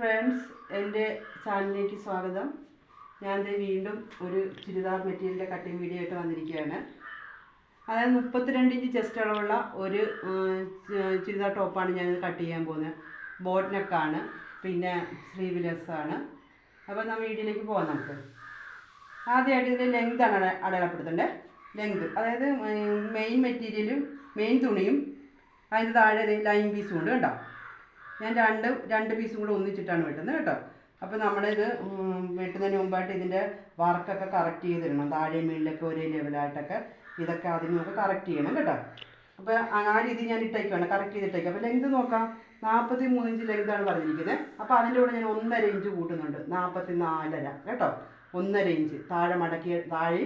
Friends, എൻ്റെ ചാനലിലേക്ക് സ്വാഗതം. ഞാൻ വീണ്ടും ഒരു ചുരിദാർ മെറ്റീരിയലിൻ്റെ കട്ടിങ് വീഡിയോ ആയിട്ട് വന്നിരിക്കുകയാണ്. അതായത് 32 ഇഞ്ച് ചെസ്റ്റ് അളവുള്ള ഒരു ചുരിദാർ ടോപ്പാണ് ഞാനിത് കട്ട് ചെയ്യാൻ പോകുന്നത്. ബോട്ട് നെക്കാണ്, പിന്നെ സ്ലീവ്ലെസ് ആണ്. അപ്പോൾ നമ്മൾ വീഡിയോയിലേക്ക് പോകാം. നമുക്ക് ആദ്യമായിട്ട് ഇതിൻ്റെ ലെങ്താണ് അടയാളപ്പെടുത്തേണ്ടത്. ലെങ്ത് അതായത് മെയിൻ മെറ്റീരിയലും മെയിൻ തുണിയും അതിൻ്റെ താഴെ ലൈൻ പീസും ഉണ്ട് കേട്ടോ. ഞാൻ രണ്ട് പീസും കൂടെ ഒന്നിച്ചിട്ടാണ് വെട്ടുന്നത് കേട്ടോ. അപ്പോൾ നമ്മളിത് വെട്ടുന്നതിന് മുമ്പായിട്ട് ഇതിൻ്റെ വർക്കൊക്കെ കറക്റ്റ് ചെയ്തിടണം. താഴെ മുകളിലൊക്കെ ഒരേ ലെവലായിട്ടൊക്കെ ഇതൊക്കെ ആദ്യം നമുക്ക് കറക്റ്റ് ചെയ്യണം കേട്ടോ. അപ്പോൾ ആ രീതി ഞാൻ ഇട്ടേക്കാണ്, കറക്റ്റ് ചെയ്തിട്ടേക്കാം. അപ്പോൾ ലെങ്ത് നോക്കാം, 43 ഇഞ്ച് ലെങ്താണ് പറഞ്ഞിരിക്കുന്നത്. അപ്പോൾ അതിൻ്റെ കൂടെ ഞാൻ 1.5 ഇഞ്ച് കൂട്ടുന്നുണ്ട്, 44.5 കേട്ടോ. 1.5 ഇഞ്ച് താഴെ മടക്കി, താഴെ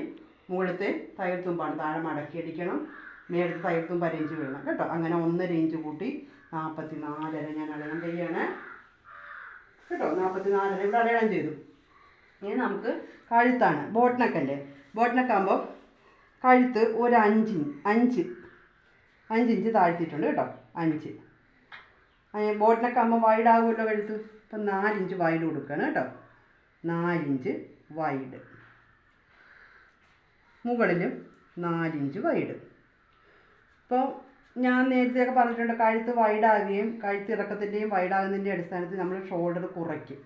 മുകളിലത്തെ തയ്യൽ തുമ്പാണ്, താഴെ മടക്കി അടിക്കണം, മേളത്തെ തയ്യൽ തുമ്പ് 1 ഇഞ്ച് വീഴണം കേട്ടോ. അങ്ങനെ 1.5 ഇഞ്ച് കൂട്ടി 44.5 ഞാൻ അടയാളം ചെയ്യുകയാണ് കേട്ടോ. 44 ഇവിടെ അടയാളം ചെയ്തു. ഇനി നമുക്ക് കഴുത്താണ്. ബോട്ട്നെക്കല്ലേ, ബോട്ട്നെക്കാകുമ്പോൾ കഴുത്ത് ഒരു 5 ഇഞ്ച് താഴ്ത്തിയിട്ടുണ്ട് കേട്ടോ. 5 ബോട്ട്നെക്കാകുമ്പോൾ വൈഡ് ആകുമല്ലോ കഴുത്ത്. അപ്പം 4 ഇഞ്ച് വൈഡ് കൊടുക്കുകയാണ് കേട്ടോ. 4 ഇഞ്ച് വൈഡ്, മുകളിലും 4 ഇഞ്ച് വൈഡ്. ഇപ്പോൾ ഞാൻ നേരത്തെയൊക്കെ പറഞ്ഞിട്ടുണ്ട്, കഴുത്ത് വൈഡാകുകയും കഴുത്ത് ഇറക്കത്തിൻ്റെയും വൈഡാകുന്നതിൻ്റെ അടിസ്ഥാനത്തിൽ നമ്മൾ ഷോൾഡർ കുറയ്ക്കും.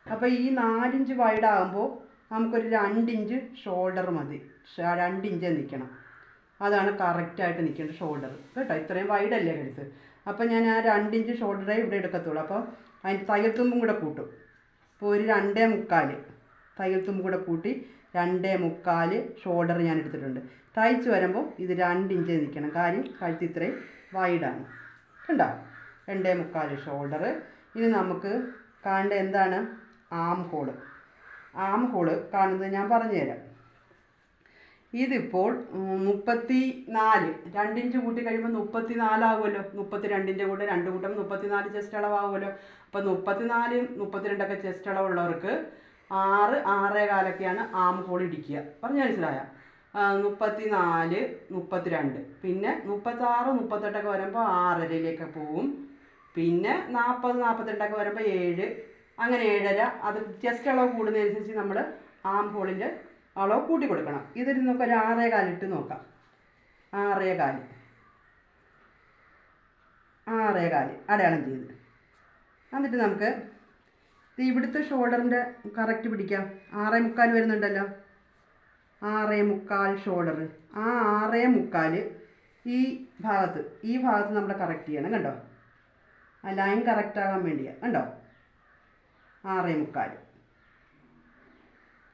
അപ്പോൾ ഈ 4 ഇഞ്ച് വൈഡാകുമ്പോൾ നമുക്കൊരു 2 ഇഞ്ച് ഷോൾഡർ മതി. 2 ഇഞ്ച് നിൽക്കണം, അതാണ് കറക്റ്റായിട്ട് നിൽക്കേണ്ട ഷോൾഡർ കേട്ടോ. ഇത്രയും വൈഡല്ലേ കഴുത്ത്. അപ്പോൾ ഞാൻ ആ 2 ഇഞ്ച് ഷോൾഡറേ ഇവിടെ എടുക്കത്തുള്ളൂ. അപ്പോൾ അതിൻ്റെ തയ്യൽ തുമ്പും കൂടെ കൂട്ടും. ഇപ്പോൾ ഒരു 2.25 തയ്യൽ തുമ്പ് കൂടെ കൂട്ടി 2.25 ഷോൾഡർ ഞാൻ എടുത്തിട്ടുണ്ട്. തയ്ച്ച് വരുമ്പോൾ ഇത് 2 ഇഞ്ച് നിൽക്കണം, കാര്യം കഴുത്ത് ഇത്രയും വൈഡാണ് കണ്ടോ. 2.25 ഷോൾഡർ. ഇനി നമുക്ക് കാണേണ്ട എന്താണ്, ആം ഹോള്. ആം ഹോള് കാണുന്നത് ഞാൻ പറഞ്ഞുതരാം. ഇതിപ്പോൾ 34, 2 ഇഞ്ച് കൂട്ടി കഴിയുമ്പോൾ 34 ആകുമല്ലോ. 32ൻ്റെ കൂടെ 2 കൂട്ടം 34 ചെസ്റ്റ് അളവാകുമല്ലോ. അപ്പോൾ 34, 32 ചെസ്റ്റ് അളവുള്ളവർക്ക് 6, 6.25 ആം ഹോൾ ഇടിക്കുക. പറഞ്ഞ് മനസ്സിലായ? 34, 32, പിന്നെ 36, 38 വരുമ്പോൾ 6.5 പോവും. പിന്നെ 40, 42 വരുമ്പോൾ 7, അങ്ങനെ 7.5. അത് ചെസ്റ്റ് അളവ് കൂടുന്നതനുസരിച്ച് നമ്മൾ ആം ഹോളിൻ്റെ അളവ് കൂട്ടി കൊടുക്കണം. ഇതിൽ നമുക്കൊരു 6.25 ഇട്ട് നോക്കാം. 6.25 അടയാളം ചെയ്ത് എന്നിട്ട് നമുക്ക് ഇവിടുത്തെ ഷോൾഡറിൻ്റെ കറക്റ്റ് പിടിക്കാം. 6.25 വരുന്നുണ്ടല്ലോ, 6.25 ഷോൾഡർ. ആ 6.25 ഈ ഭാഗത്ത് നമ്മൾ കറക്റ്റ് ചെയ്യണം കണ്ടോ. ആ ലൈൻ കറക്റ്റാകാൻ വേണ്ടിയാണ് കണ്ടോ. 6.25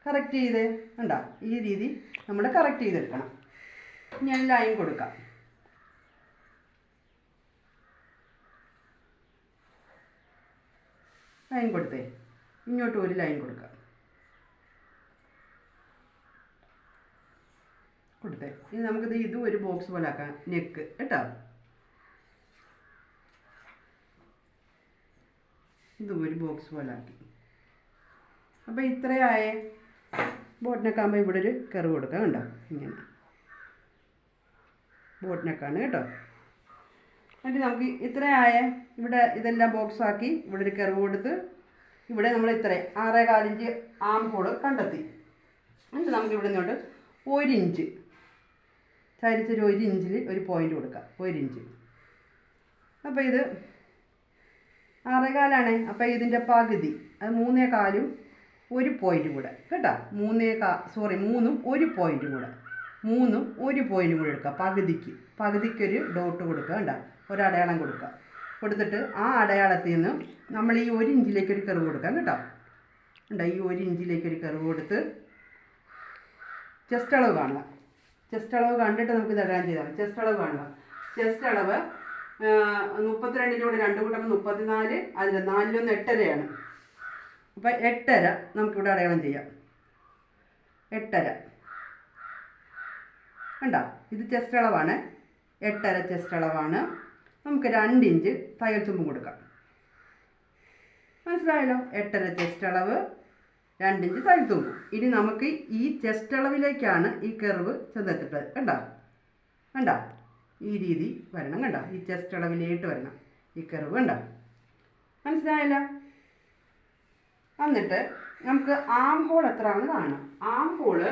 കറക്റ്റ് ചെയ്ത് കണ്ടോ. ഈ രീതി നമ്മൾ കറക്റ്റ് ചെയ്തെടുക്കണം. ഞാൻ ലൈൻ കൊടുക്കാം. ലൈൻ കൊടുത്തേ, ഇങ്ങോട്ട് ഒരു ലൈൻ കൊടുക്കാം. കൊടുത്തേ. ഇനി നമുക്കിത് ഇതും ഒരു ബോക്സ് പോലെ ആക്കാം, നെക്ക് കേട്ടോ. ഇതും ഒരു ബോക്സ് പോലെ ആക്കി. അപ്പോൾ ഇത്രയായ ബോട്ടിനൊക്കെ ഇവിടെ ഒരു കർവ് കൊടുക്കാം കണ്ടോ. ഇങ്ങനെ ബോട്ടിനൊക്കെയാണ് കേട്ടോ. എന്നിട്ട് നമുക്ക് ഇത്രയായ ഇവിടെ ഇതെല്ലാം ബോക്സ് ആക്കി ഇവിടെ ഒരു കർവ് കൊടുത്ത് ഇവിടെ നമ്മൾ 6.25 ഇഞ്ച് ആം ഹോള് കണ്ടെത്തി. എന്നിട്ട് നമുക്ക് ഇവിടെ നിന്നോട്ട് 1 ഇഞ്ച് ചരിച്ചൊരു 1 ഇഞ്ചിൽ ഒരു പോയിൻ്റ് കൊടുക്കാം. 1 ഇഞ്ച്. അപ്പോൾ ഇത് 6.25 അപ്പോൾ ഇതിൻ്റെ പകുതി, അത് 3.25 ഒരു പോയിൻ്റ് കൂടെ കേട്ടോ. 3ഉം ഒരു പോയിൻ്റും കൂടെ, 3ഉം ഒരു പോയിൻ്റും കൂടെ എടുക്കുക. പകുതിക്കൊരു ഡോട്ട് കൊടുക്കുക കണ്ടോ. ഒരടയാളം കൊടുക്കുക. കൊടുത്തിട്ട് ആ അടയാളത്തിൽ നിന്ന് നമ്മൾ ഈ 1 ഇഞ്ചിലേക്കൊരു കർവ് കൊടുക്കാം കേട്ടോ. കണ്ടോ, ഈ 1 ഇഞ്ചിലേക്കൊരു കർവ് കൊടുത്ത് ചെസ്റ്റ് അളവ് കാണുക. ചെസ്റ്റ് അളവ് കണ്ടിട്ട് നമുക്ക് ഇത് അടയാളം ചെയ്താൽ മതി. ചെസ്റ്റ് അളവ് കാണുക. ചെസ്റ്റ് അളവ് 32ൻ്റെ കൂടെ 2 കൂട്ടുമ്പോൾ 34, അതിൻ്റെ 4-1 8.5. അപ്പോൾ 8.5 നമുക്കിവിടെ അടയാളം ചെയ്യാം. 8.5 കണ്ടോ. ഇത് ചെസ്റ്റ് അളവാണ്, 8.5 ചെസ്റ്റ് അളവാണ്. നമുക്ക് 2 ഇഞ്ച് തയ്യൽ തുമ്പും കൊടുക്കാം. മനസ്സിലായല്ലോ. 8.5 ചെസ്റ്റ് അളവ്, 2 ഇഞ്ച് തയ്യൽ തുമ്പും. ഇനി നമുക്ക് ഈ ചെസ്റ്റ് അളവിലേക്കാണ് ഈ കർവ് ചെന്നെത്തിട്ടത് കണ്ടോ. ഈ രീതി വരണം കണ്ടോ. ഈ ചെസ്റ്റ് അളവിലേട്ട് വരണം ഈ കർവ് കണ്ടോ. മനസ്സിലായല്ലോ. എന്നിട്ട് നമുക്ക് ആം ഹോൾ എത്രയാണെന്ന് കാണണം. ആം ഹോള്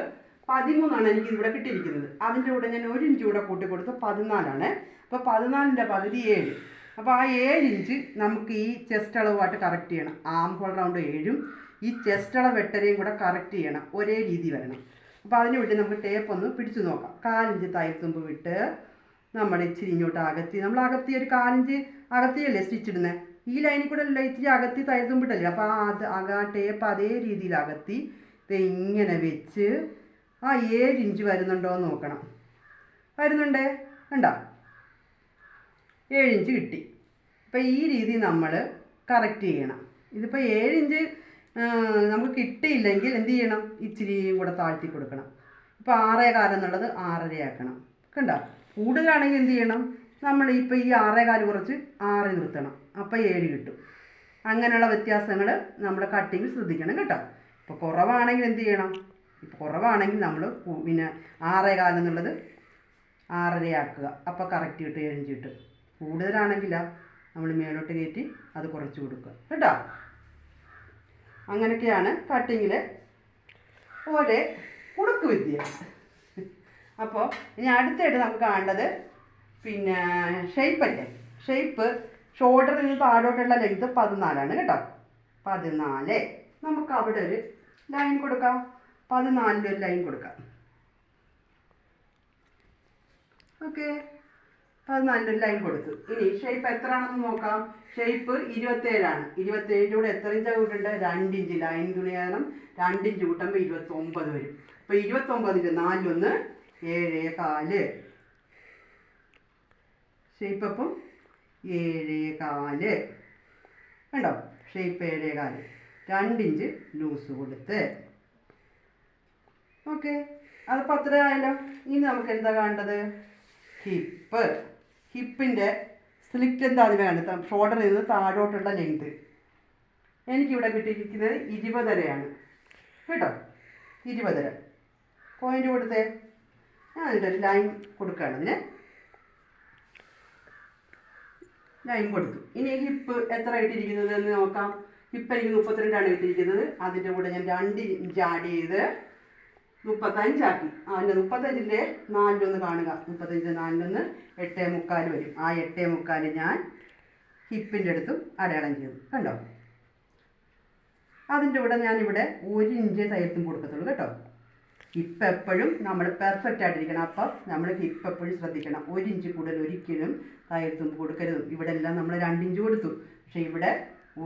13 എനിക്ക് ഇവിടെ കിട്ടിയിരിക്കുന്നത്. അതിൻ്റെ കൂടെ ഞാൻ 1 ഇഞ്ച് കൂടെ കൂട്ടി കൊടുത്ത് 14. അപ്പോൾ 14ൻ്റെ പകുതി 7. അപ്പോൾ ആ 7 ഇഞ്ച് നമുക്ക് ഈ ചെസ്റ്റ് അളവുമായിട്ട് കറക്റ്റ് ചെയ്യണം. ആം ഹോൾ റൗണ്ട് 7ഉം ഈ ചെസ്റ്റ് അളവ് 8.5 കൂടെ കറക്റ്റ് ചെയ്യണം. ഒരേ രീതി വരണം. അപ്പോൾ അതിന് വേണ്ടി നമുക്ക് ടേപ്പ് ഒന്ന് പിടിച്ചു നോക്കാം. 1/4 ഇഞ്ച് തയ്യൽത്തുമ്പ് വിട്ട് നമ്മൾ ഇച്ചിരി ഇങ്ങോട്ട് അകത്തി, നമ്മൾ അകത്തി ഒരു 1/4 ഇഞ്ച് അകത്തിയല്ലേ സ്റ്റിച്ച് ഇടുന്നത്. ഈ ലൈനിൽ കൂടെ അല്ല ഇച്ചിരി അകത്തി തയ്യൽത്തുമ്പിട്ടല്ലേ. അപ്പോൾ ആ ടേപ്പ് അതേ രീതിയിൽ അകത്തി ഇങ്ങനെ വെച്ച് ആ 7 ഇഞ്ച് വരുന്നുണ്ടോ എന്ന് നോക്കണം. വരുന്നുണ്ടേ, കണ്ടോ? 7 ഇഞ്ച് കിട്ടി. അപ്പോൾ ഈ രീതി നമ്മൾ കറക്റ്റ് ചെയ്യണം. ഇതിപ്പോൾ 7 ഇഞ്ച് നമുക്ക് കിട്ടിയില്ലെങ്കിൽ എന്ത് ചെയ്യണം? ഇച്ചിരിയും കൂടെ താഴ്ത്തി കൊടുക്കണം. ഇപ്പോൾ 6.25 എന്നുള്ളത് 6.5 ആക്കണം. കണ്ടോ? കൂടുതലാണെങ്കിൽ എന്ത് ചെയ്യണം? നമ്മൾ ഇപ്പോൾ ഈ 6.25 കുറച്ച് 6 നിർത്തണം. അപ്പോൾ 7 കിട്ടും. അങ്ങനെയുള്ള വ്യത്യാസങ്ങൾ നമ്മൾ കട്ടിങ് ശ്രദ്ധിക്കണം കേട്ടോ. ഇപ്പോൾ കുറവാണെങ്കിൽ എന്ത് ചെയ്യണം? ഇപ്പോൾ കുറവാണെങ്കിൽ നമ്മൾ പിന്നെ 6.25 എന്നുള്ളത് 6.5 ആക്കുക. അപ്പോൾ കറക്റ്റ് കിട്ടും, 7 ഇഞ്ച് കിട്ടും. കൂടുതലാണെങ്കിലാ നമ്മൾ മേലോട്ട് കയറ്റി അത് കുറച്ച് കൊടുക്കുക കേട്ടോ. അങ്ങനെയൊക്കെയാണ് കട്ടിങ്ങിൽ ഒരേ കുടുക്ക് വിദ്യ. അപ്പോൾ ഇനി അടുത്തായിട്ട് നമുക്ക് കാണേണ്ടത് പിന്നെ ഷെയ്പ്പല്ലേ. ഷെയ്പ്പ് ഷോൾഡറിൽ നിന്ന് താഴോട്ടുള്ള ലെങ്ത് 14 കേട്ടോ. 14. നമുക്ക് അവിടെ ഒരു ലൈൻ കൊടുക്കാം. 14 ഒരു ലൈൻ കൊടുക്കാം. ഓക്കെ, 14 ഒരു ലൈൻ കൊടുത്തു. ഇനി ഷേപ്പ് എത്ര ആണെന്ന് നോക്കാം. ഷേപ്പ് 27 27ൻ്റെ കൂടെ എത്ര ഇഞ്ച് കൂട്ടുണ്ട്? 2 ഇഞ്ച്. ലൈൻ തുണി കാരണം 2 ഇഞ്ച് കൂട്ടുമ്പോൾ 29 വരും. അപ്പോൾ 29ൻ്റെ 4 7.25. ഷേപ്പ് അപ്പം 7.25 കണ്ടോ? ഷേപ്പ് 7.25. 2 ഇഞ്ച് ലൂസ് കൊടുത്ത്. ഓക്കെ, അതിപ്പോൾ അത്ര ആയല്ലോ. ഇനി നമുക്ക് എന്താ കാണേണ്ടത്? ഹിപ്പ്. ഹിപ്പിൻ്റെ സ്ലിറ്റ് എന്താ അതിന് വേണ്ടത്? ഷോൾഡറിൽ നിന്ന് താഴോട്ടുള്ള ലെങ്ത് എനിക്കിവിടെ കിട്ടിയിരിക്കുന്നത് 20.5 കേട്ടോ. 20.5 പോയിൻ്റ് കൊടുത്തേ. ഞാൻ അതിൻ്റെ ലൈൻ കൊടുക്കുകയാണ്. അതിന് ലൈൻ കൊടുത്തു. ഇനി ഹിപ്പ് എത്ര ഇട്ടിരിക്കുന്നത് എന്ന് നോക്കാം. ഹിപ്പ് എനിക്ക് 32 ഇട്ടിരിക്കുന്നത്. അതിൻ്റെ കൂടെ ഞാൻ 2 ഇഞ്ച് ആഡ് ചെയ്ത് 35 ആക്കി. അതിൻ്റെ 35ൻ്റെ 4 കാണുക. 35 4 8.25 വരും. ആ 8.25 ഞാൻ ഹിപ്പിൻ്റെ അടുത്തും അടയാളം ചെയ്തു. കണ്ടോ? അതിൻ്റെ കൂടെ ഞാനിവിടെ 1 ഇഞ്ച് തയ്യൽത്തും കൊടുക്കത്തുള്ളൂ കേട്ടോ. ഹിപ്പ് എപ്പോഴും നമ്മൾ പെർഫെക്റ്റ് ആയിട്ടിരിക്കണം. അപ്പം നമ്മൾ ഹിപ്പ് എപ്പോഴും ശ്രദ്ധിക്കണം. 1 ഇഞ്ച് കൂടുതൽ ഒരിക്കലും തയ്യൽത്തുമ്പ് കൊടുക്കരുത്. ഇവിടെ എല്ലാം നമ്മൾ 2 ഇഞ്ച് കൊടുത്തു. പക്ഷേ ഇവിടെ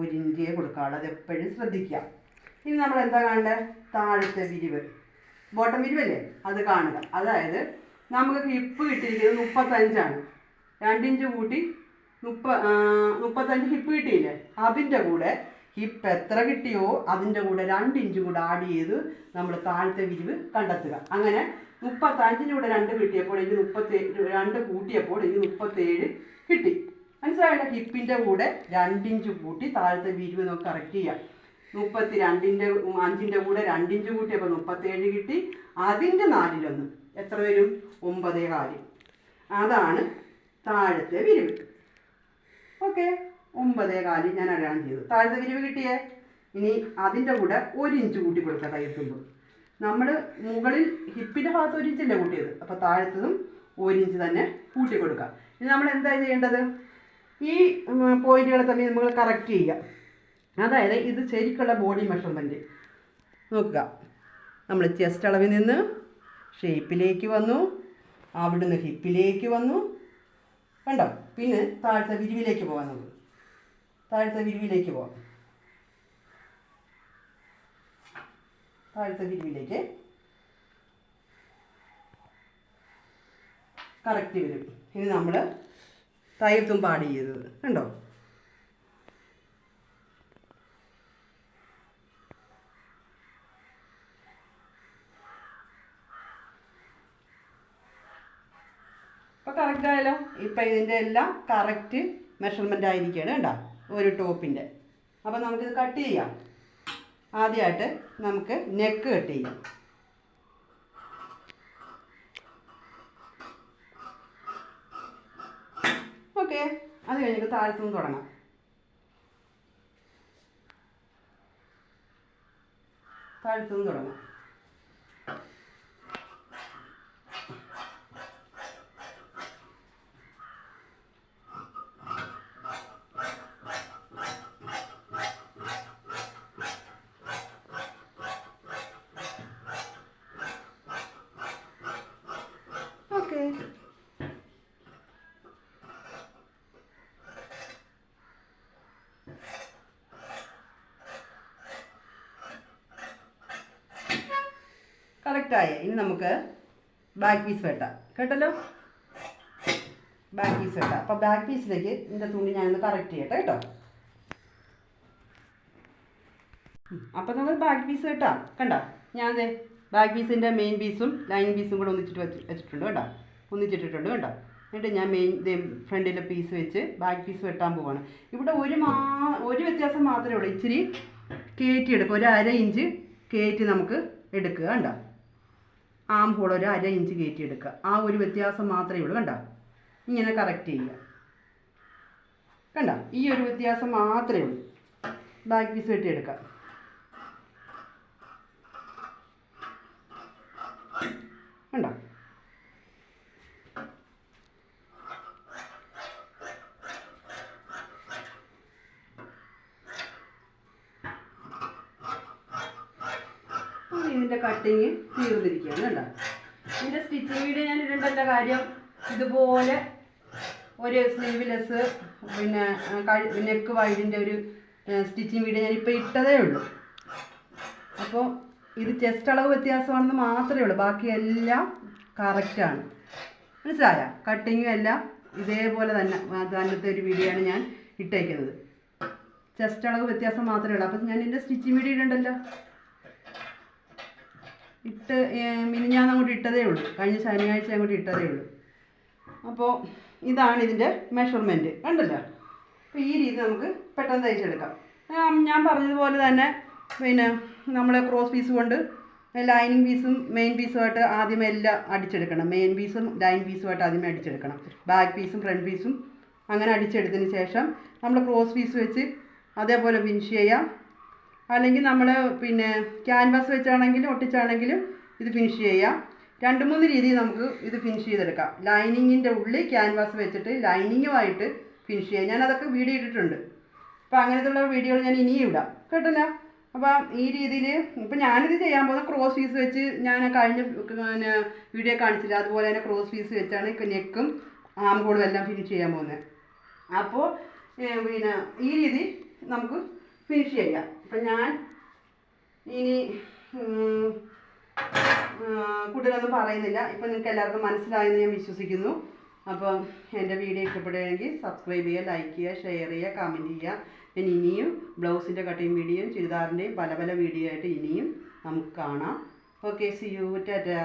1 ഇഞ്ചേ കൊടുക്കാവുള്ളൂ. അത് എപ്പോഴും ശ്രദ്ധിക്കുക. ഇനി നമ്മൾ എന്താ കാണേണ്ടത്? താഴത്തെ വിരിവ്, ബോട്ടം വിരിവല്ലേ, അത് കാണുക. അതായത് നമുക്ക് ഹിപ്പ് കിട്ടിയിരിക്കുന്നത് 35. 2 ഇഞ്ച് കൂട്ടി 35 ഹിപ്പ് കിട്ടിയില്ലേ? അതിൻ്റെ കൂടെ ഹിപ്പ് എത്ര കിട്ടിയോ അതിൻ്റെ കൂടെ 2 ഇഞ്ച് കൂടെ ആഡ് ചെയ്ത് നമ്മൾ താഴത്തെ വിരിവ് കണ്ടെത്തുക. അങ്ങനെ 35ൻ്റെ കൂടെ 2 കിട്ടിയപ്പോൾ എനിക്ക് 2 കൂട്ടിയപ്പോൾ എനിക്ക് 37 കിട്ടി. മനസ്സിലായില്ല? ഹിപ്പിൻ്റെ കൂടെ 2 ഇഞ്ച് കൂട്ടി താഴത്തെ വിരിവ് നമുക്ക് കറക്റ്റ് ചെയ്യാം. 32.5ൻ്റെ കൂടെ 2 ഇഞ്ച് കൂട്ടിയപ്പോൾ 37 കിട്ടി. അതിൻ്റെ 4 എത്ര വരും? 9.25. അതാണ് താഴത്തെ വിരിവ്. ഓക്കെ, 9.25 ഞാൻ അടയാളം ചെയ്തു. താഴത്തെ വിരിവ് കിട്ടിയേ. ഇനി അതിൻ്റെ കൂടെ 1 ഇഞ്ച് കൂട്ടി കൊടുക്കുക തയ്യൽത്തുമ്പോൾ. നമ്മൾ മുകളിൽ ഹിപ്പിൻ്റെ ഭാഗത്ത് 1 ഇഞ്ചല്ലേ കൂട്ടിയത്. അപ്പോൾ താഴത്തതും 1 ഇഞ്ച് തന്നെ കൂട്ടി കൊടുക്കുക. ഇനി നമ്മൾ എന്താ ചെയ്യേണ്ടത്? ഈ പോയിന്റുകളെ തമ്മിൽ നമ്മൾ കറക്റ്റ് ചെയ്യുക. അതായത് ഇത് ശരിക്കുള്ള ബോഡി മെഷർമെൻറ്റ് നോക്കുക. നമ്മൾ ചെസ്റ്റ് അളവിൽ നിന്ന് ഷേപ്പിലേക്ക് വന്നു, അവിടുന്ന് ഹിപ്പിലേക്ക് വന്നു, കണ്ടോ? പിന്നെ താഴത്തെ വിരിവിലേക്ക് പോകാൻ നമുക്ക്. താഴത്തെ വിരിവിലേക്ക് പോകാം. താഴത്തെ വിരിവിലേക്ക് കറക്റ്റ് വരും. ഇനി നമ്മൾ തയ്യൽത്തുമ്പ് ആഡ് ചെയ്തത് കണ്ടോ? അപ്പോൾ കറക്റ്റ് ആയാലോ? ഇപ്പം ഇതിൻ്റെ എല്ലാം കറക്റ്റ് മെഷർമെൻ്റ് ആയിരിക്കുകയാണ് കണ്ടോ? ഒരു ടോപ്പിൻ്റെ. അപ്പോൾ നമുക്കിത് കട്ട് ചെയ്യാം. ആദ്യമായിട്ട് നമുക്ക് നെക്ക് കട്ട് ചെയ്യാം. ഓക്കെ, അത് കഴിഞ്ഞിട്ട് താഴത്തുനിന്ന് തുടങ്ങാം. താഴത്തുനിന്ന് തുടങ്ങാം. ഓക്കെ, കറക്റ്റായി. ഇനി നമുക്ക് ബാക്ക് പീസ് വെട്ടാം. കേട്ടല്ലോ, ബാക്ക് പീസ് വെട്ടാം. അപ്പോൾ ബാക്ക് പീസിലേക്ക് ഇതിൻ്റെ തുണി ഞാനൊന്ന് കറക്റ്റ് ചെയ്യട്ടെ കേട്ടോ. അപ്പോൾ നമ്മൾ ബാക്ക് പീസ് വെട്ടാം. കണ്ടോ, ഞാൻ ബാക്ക് പീസിൻ്റെ മെയിൻ പീസും ലൈൻ പീസും കൂടെ ഒന്നിച്ചിട്ട് വെച്ചിട്ടുണ്ട് കേട്ടോ, ഒന്നിച്ചിട്ടിട്ടുണ്ട് കേട്ടോ. എന്നിട്ട് ഞാൻ ഫ്രണ്ടിലെ പീസ് വെച്ച് ബാക്ക് പീസ് വെട്ടാൻ പോവാണ്. ഇവിടെ ഒരു വ്യത്യാസം മാത്രമേ ഉള്ളൂ. ഇച്ചിരി കയറ്റി എടുക്കുക, ഒരു 1/2 ഇഞ്ച് കയറ്റി നമുക്ക് എടുക്കുക. കണ്ടോ, ആം ഹോൾ ഒരു 1/2 ഇഞ്ച് കയറ്റി എടുക്കുക. ആ ഒരു വ്യത്യാസം മാത്രമേ ഉള്ളൂ. കണ്ടോ, ഇങ്ങനെ കറക്റ്റ് ചെയ്യുക. കണ്ടോ, ഈ ഒരു വ്യത്യാസം മാത്രമേ ഉള്ളൂ. ബാക്ക് പീസ് വെട്ടിയെടുക്കുക. കണ്ടോ, ഇതിൻ്റെ കട്ടിങ് തീർന്നിരിക്കുകയാണ്. കണ്ടോ, ഇതിൻ്റെ സ്റ്റിച്ചിങ് വീഡിയോ ഞാൻ ഇടേണ്ട കാര്യം, ഇതുപോലെ ഒരു സ്ലീവ്ലെസ് പിന്നെ നെക്ക് വൈഡിൻ്റെ ഒരു സ്റ്റിച്ചിങ് വീഡിയോ ഞാനിപ്പോൾ ഇട്ടതേ ഉള്ളൂ. അപ്പോൾ ഇത് ചെസ്റ്റ് അളവ് വ്യത്യാസമാണെന്ന് മാത്രമേ ഉള്ളൂ, ബാക്കിയെല്ലാം കറക്റ്റാണ്. മനസ്സിലായ? കട്ടിങ്ങും എല്ലാം ഇതേപോലെ തന്നത്തെ ഒരു വീഡിയോ ആണ് ഞാൻ ഇട്ടേക്കുന്നത്. ചെസ്റ്റ് അളവ് വ്യത്യാസം മാത്രമേ ഉള്ളൂ. അപ്പം ഞാൻ ഇതിൻ്റെ സ്റ്റിച്ചിങ് വീഡിയോ ഇടണ്ടല്ലോ, മിനിഞ്ഞാന്ന് അങ്ങോട്ട് ഇട്ടതേ ഉള്ളൂ, കഴിഞ്ഞ ശനിയാഴ്ച അങ്ങോട്ട് ഇട്ടതേ ഉള്ളൂ. അപ്പോൾ ഇതാണ് ഇതിൻ്റെ മെഷർമെൻറ്റ്. കണ്ടല്ലോ. അപ്പോൾ ഈ രീതി നമുക്ക് പെട്ടെന്ന് തയ്ച്ചെടുക്കാം. ഞാൻ പറഞ്ഞതുപോലെ തന്നെ പിന്നെ നമ്മൾ ക്രോസ് പീസ് കൊണ്ട് ലൈനിങ് പീസും മെയിൻ പീസുമായിട്ട് ആദ്യമേ എല്ലാം അടിച്ചെടുക്കണം. മെയിൻ പീസും ലൈൻ പീസുമായിട്ട് ആദ്യമേ അടിച്ചെടുക്കണം. ബാക്ക് പീസും ഫ്രണ്ട് പീസും അങ്ങനെ അടിച്ചെടുത്തതിന് ശേഷം നമ്മൾ ക്രോസ് പീസ് വെച്ച് അതേപോലെ ഫിനിഷ് ചെയ്യാം. അല്ലെങ്കിൽ നമ്മൾ പിന്നെ ക്യാൻവാസ് വെച്ചാണെങ്കിലും ഒട്ടിച്ചാണെങ്കിലും ഇത് ഫിനിഷ് ചെയ്യാം. 2-3 രീതിയിൽ നമുക്ക് ഇത് ഫിനിഷ് ചെയ്തെടുക്കാം. ലൈനിങ്ങിൻ്റെ ഉള്ളിൽ ക്യാൻവാസ് വെച്ചിട്ട് ലൈനിങ്ങുമായിട്ട് ഫിനിഷ് ചെയ്യാം. ഞാനതൊക്കെ വീഡിയോ ഇട്ടിട്ടുണ്ട്. അപ്പോൾ അങ്ങനത്തുള്ള വീഡിയോകൾ ഞാൻ ഇനിയും ഇടാം കേട്ടല്ലോ. അപ്പം ഈ രീതിയിൽ ഇപ്പം ഞാനിത് ചെയ്യാൻ പോകുന്ന ക്രോസ് പീസ് വെച്ച് ഞാൻ കഴിഞ്ഞ പിന്നെ വീഡിയോ കാണിച്ചില്ല, അതുപോലെ തന്നെ ക്രോസ് പീസ് വെച്ചാണ് നെക്കും ആം ഹോളും എല്ലാം ഫിനിഷ് ചെയ്യാൻ പോകുന്നത്. അപ്പോൾ പിന്നെ ഈ രീതി നമുക്ക് ഫിനിഷ് ചെയ്യാം. അപ്പം ഞാൻ ഇനി കൂടുതലൊന്നും പറയുന്നില്ല. ഇപ്പം നിങ്ങൾക്ക് എല്ലാവർക്കും മനസ്സിലായെന്ന് ഞാൻ വിശ്വസിക്കുന്നു. അപ്പം എൻ്റെ വീഡിയോ ഇഷ്ടപ്പെടുകയാണെങ്കിൽ സബ്സ്ക്രൈബ് ചെയ്യുക, ലൈക്ക് ചെയ്യുക, ഷെയർ ചെയ്യുക, കമൻറ്റ് ചെയ്യുക. ഞാൻ ഇനിയും ബ്ലൗസിൻ്റെ കട്ടിങ് വീഡിയോയും ചുരിദാറിൻ്റെയും പല വീഡിയോ ആയിട്ട് ഇനിയും നമുക്ക് കാണാം. Okay, see you, Tata.